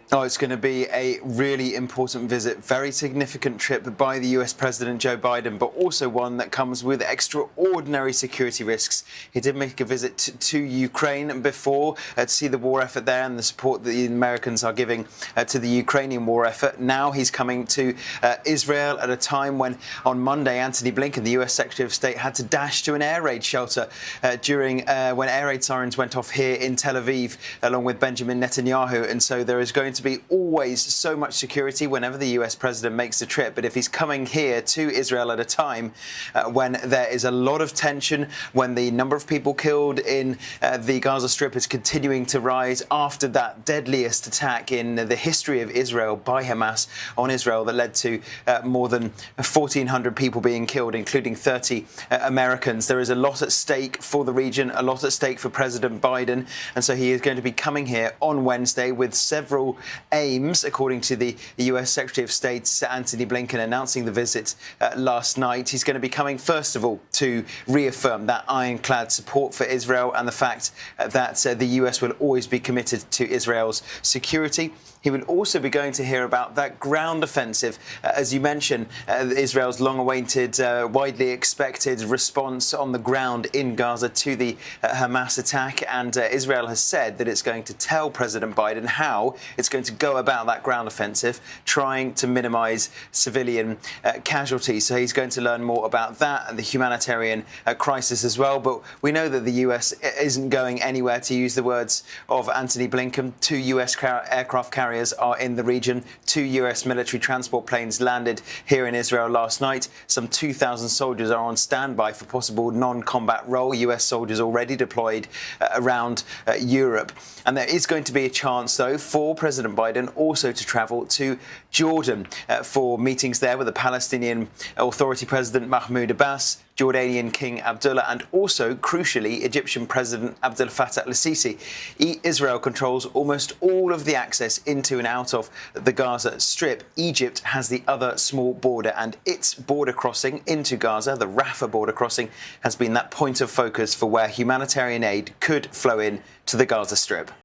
Oh, it's going to be a really important visit, very significant trip by the US President Joe Biden, but also one that comes with extraordinary security risks. He did make a visit to Ukraine before to see the war effort there and the support that the Americans are giving to the Ukrainian war effort. Now he's coming to Israel at a time when on Monday Antony Blinken, the US Secretary of State, had to dash to an air raid shelter during when air raid sirens went off here in Tel Aviv along with Benjamin Netanyahu. And so there is going to be always so much security whenever the US president makes the trip. But if he's coming here to Israel at a time when there is a lot of tension, when the number of people killed in the Gaza Strip is continuing to rise after that deadliest attack in the history of Israel by Hamas on Israel that led to more than 1,400 people being killed, including 30 Americans, there is a lot at stake for the region, a lot at stake for President Biden. And so he is going to be coming here on Wednesday with several aims, according to the US Secretary of State Antony Blinken announcing the visit last night. He's going to be coming, first of all, to reaffirm that ironclad support for Israel and the fact that the US will always be committed to Israel's security. He will also be going to hear about that ground offensive, as you mentioned, Israel's long-awaited, widely expected response on the ground in Gaza to the Hamas attack. And Israel has said that it's going to tell President Biden how it's going to go about that ground offensive, trying to minimise civilian casualties. So he's going to learn more about that and the humanitarian crisis as well. But we know that the US isn't going anywhere, to use the words of Antony Blinken. 2 US aircraft carriers are in the region. 2 US military transport planes landed here in Israel last night. Some 2,000 soldiers are on standby for possible non-combat role. US soldiers already deployed around Europe. And there is going to be a chance, though, for President Biden also to travel to Jordan for meetings there with the Palestinian Authority President Mahmoud Abbas, Jordanian King Abdullah, and also, crucially, Egyptian President Abdel Fattah al-Sisi. Israel controls almost all of the access into and out of the Gaza Strip. Egypt has the other small border, and its border crossing into Gaza, the Rafah border crossing, has been that point of focus for where humanitarian aid could flow in to the Gaza Strip.